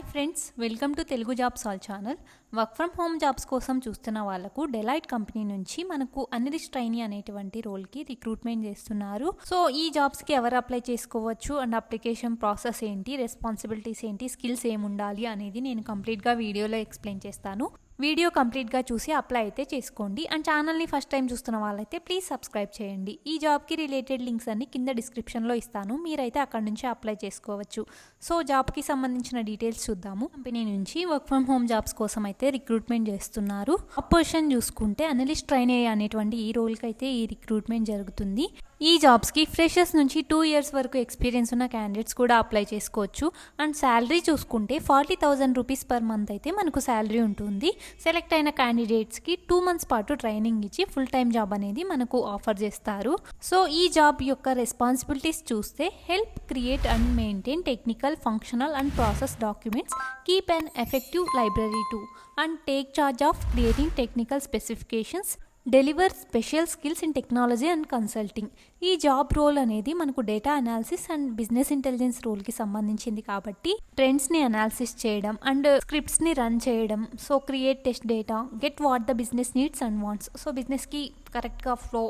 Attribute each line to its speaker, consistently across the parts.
Speaker 1: Hi friends, welcome to Telugu jobs all channel. Work from home jobs కోసం చూస్తున్న వాళ్ళకు Delight company నుంచి మనకు అనలిస్ట్ ట్రైనీ అనేటువంటి రోల్కి రిక్రూట్మెంట్ చేస్తున్నారు. సో ఈ జాబ్స్కి ఎవరు అప్లై చేసుకోవచ్చు అండ్ అప్లికేషన్ ప్రాసెస్ ఏంటి, రెస్పాన్సిబిలిటీస్ ఏంటి, స్కిల్స్ ఏమి ఉండాలి అనేది నేను కంప్లీట్గా వీడియోలో ఎక్స్ప్లెయిన్ చేస్తాను. వీడియో కంప్లీట్గా చూసి అప్లై అయితే చేసుకోండి. అండ్ ఛానల్ని ఫస్ట్ టైం చూస్తున్న వాళ్ళైతే ప్లీజ్ సబ్స్క్రైబ్ చేయండి. ఈ జాబ్కి రిలేటెడ్ లింక్స్ అన్ని కింద డిస్క్రిప్షన్లో ఇస్తాను, మీరైతే అక్కడ నుంచి అప్లై చేసుకోవచ్చు. సో జాబ్కి సంబంధించిన డీటెయిల్స్ చూద్దాము. కంపెనీ నుంచి వర్క్ ఫ్రమ్ హోమ్ జాబ్స్ కోసం అయితే రిక్రూట్మెంట్ చేస్తున్నారు. పొజిషన్ చూసుకుంటే అనలిస్ట్ ట్రైనీ అనేటువంటి ఈ రోల్కి అయితే ఈ రిక్రూట్మెంట్ జరుగుతుంది. ఈ జాబ్స్కి ఫ్రెషర్స్ నుంచి 2 years వరకు ఎక్స్పీరియన్స్ ఉన్న క్యాండిడేట్స్ కూడా అప్లై చేసుకోవచ్చు. అండ్ శాలరీ చూసుకుంటే 40,000 రూపీస్ పర్ మంత్ అయితే మనకు శాలరీ ఉంటుంది. సెలెక్ట్ అయిన క్యాండిడేట్స్కి 2 months పాటు ట్రైనింగ్ ఇచ్చి ఫుల్ టైం జాబ్ అనేది మనకు ఆఫర్ చేస్తారు. సో ఈ జాబ్ యొక్క రెస్పాన్సిబిలిటీస్ చూస్తే help create and maintain technical, functional and process documents, keep an effective library to and take charge of creating technical specifications, deliver special skills in technology and consulting. ఈ job role అనేది మనకు data analysis and business intelligence రోల్కి సంబంధించింది కాబట్టి ట్రెండ్స్ని analysis చేయడం and స్క్రిప్ట్స్ని run చేయడం, so create test data, get what the business needs and wants. So బిజినెస్కి కరెక్ట్గా ఫ్లో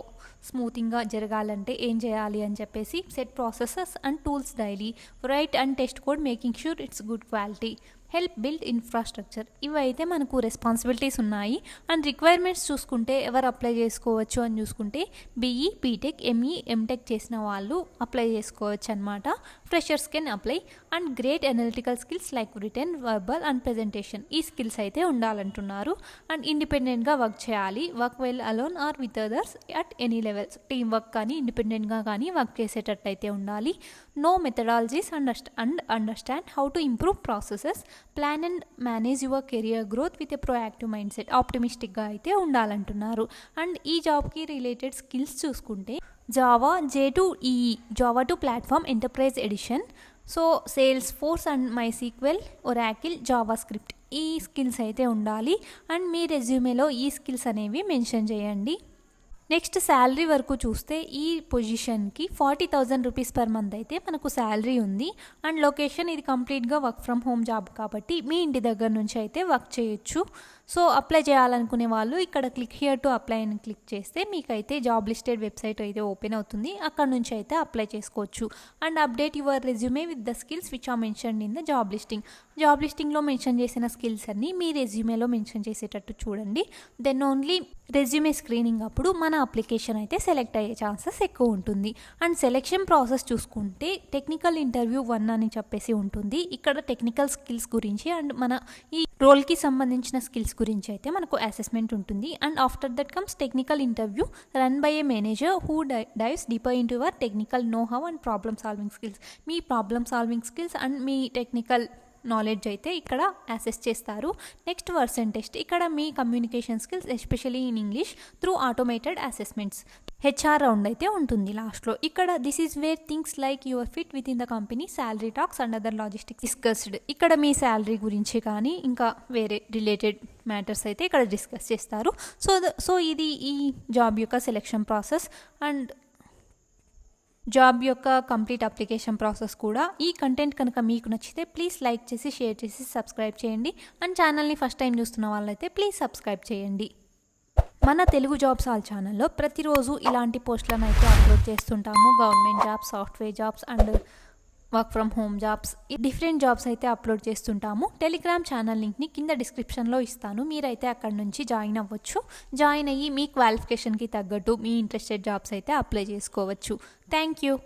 Speaker 1: స్మూతింగ్గా జరగాలంటే ఏం చేయాలి అని చెప్పేసి set processes and tools daily, right and test code making sure it's good quality, help build infrastructure. ఇవైతే మనకు రెస్పాన్సిబిలిటీస్ ఉన్నాయి. అండ్ రిక్వైర్మెంట్స్ చూసుకుంటే ఎవరు అప్లై చేసుకోవచ్చు అని చూసుకుంటే బీఈ, బీటెక్, ఎంఈ, ఎంటెక్ చేసిన వాళ్ళు అప్లై చేసుకోవచ్చు అనమాట. Freshers can apply. And great analytical skills like written, verbal and presentation, ఈ స్కిల్స్ అయితే ఉండాలంటున్నారు. అండ్ ఇండిపెండెంట్గా వర్క్ చేయాలి. Work well alone or with others at any levels. Team work కానీ ఇండిపెండెంట్గా కానీ వర్క్ చేసేటట్టు అయితే ఉండాలి. Know methodologies and understand how to improve processes, plan and manage your career growth with a proactive mind set. ఆప్టిమిస్టిక్గా అయితే ఉండాలంటున్నారు. And ఈ జాబ్కి రిలేటెడ్ స్కిల్స్ చూసుకుంటే Java, J2EE, Java two platform enterprise edition, so sales force and MySQL, Oracle, Java script, ఈ skills అయితే ఉండాలి. And మీ రెజ్యూమేలో ఈ స్కిల్స్ అనేవి మెన్షన్ చేయండి. నెక్స్ట్ శాలరీ వరకు చూస్తే ఈ పొజిషన్కి 40,000 రూపీస్ పర్ మంత్ అయితే మనకు శాలరీ ఉంది. అండ్ లొకేషన్ ఇది కంప్లీట్గా వర్క్ ఫ్రమ్ హోమ్ జాబ్ కాబట్టి మీ ఇంటి దగ్గర నుంచి అయితే వర్క్ చేయొచ్చు. సో అప్లై చేయాలనుకునే వాళ్ళు ఇక్కడ క్లిక్ హియర్ టు అప్లై అని క్లిక్ చేస్తే మీకైతే జాబ్ లిస్టెడ్ వెబ్సైట్ అయితే ఓపెన్ అవుతుంది. అక్కడ నుంచి అయితే అప్లై చేసుకోవచ్చు. And update your resume with the skills which are mentioned in the job listing. Job లిస్టింగ్లో మెన్షన్ చేసిన స్కిల్స్ అన్నీ మీ రెజ్యూమేలో మెన్షన్ చేసేటట్టు చూడండి. దెన్ ఓన్లీ రెజ్యూమే స్క్రీనింగ్ అప్పుడు మన అప్లికేషన్ అయితే సెలెక్ట్ అయ్యే ఛాన్సెస్ ఎక్కువ ఉంటుంది. అండ్ సెలెక్షన్ ప్రాసెస్ చూసుకుంటే టెక్నికల్ ఇంటర్వ్యూ 1 అని చెప్పేసి ఉంటుంది. ఇక్కడ టెక్నికల్ స్కిల్స్ గురించి అండ్ మన ఈ రోల్కి సంబంధించిన స్కిల్స్ గురించి అయితే మనకు అసెస్మెంట్ ఉంటుంది. And after that comes technical interview run by a manager who dives deeper into your technical know how and problem solving skills. మీ ప్రాబ్లమ్ సాల్వింగ్ స్కిల్స్ అండ్ మీ టెక్నికల్ నాలెడ్జ్ అయితే ఇక్కడ assess చేస్తారు. Next Versant test. ఇక్కడ మీ communication skills especially in English through automated assessments. HR round అయితే ఉంటుంది లాస్ట్లో. ఇక్కడ this is where things like your fit within the company, salary talks and other logistics discussed. ఇక్కడ మీ salary గురించి కానీ ఇంకా వేరే రిలేటెడ్ మ్యాటర్స్ అయితే ఇక్కడ డిస్కస్ చేస్తారు. సో ఇది ఈ జాబ్ యొక్క సెలెక్షన్ ప్రాసెస్ అండ్ జాబ్ యొక్క కంప్లీట్ అప్లికేషన్ ప్రాసెస్ కూడా. ఈ కంటెంట్ కనుక మీకు నచ్చితే ప్లీజ్ లైక్ చేసి, షేర్ చేసి, సబ్స్క్రైబ్ చేయండి. అండ్ ఛానల్ని ఫస్ట్ టైం చూస్తున్న వాళ్ళైతే ప్లీజ్ సబ్స్క్రైబ్ చేయండి. మన తెలుగు జాబ్స్ ఆల్ ఛానల్లో ప్రతిరోజు ఇలాంటి పోస్టులను అయితే అప్లోడ్ చేస్తుంటాము. Government jobs, software jobs and work from home jobs, different jobs అయితే అప్లోడ్ చేస్తుంటాము. టెలిగ్రామ్ ఛానల్ లింక్ని కింద డిస్క్రిప్షన్లో ఇస్తాను, మీరైతే అక్కడ నుంచి జాయిన్ అవ్వచ్చు. జాయిన్ అయ్యి మీ క్వాలిఫికేషన్కి తగ్గట్టు మీ ఇంట్రెస్టెడ్ జాబ్స్ అయితే అప్లై చేసుకోవచ్చు. Thank you.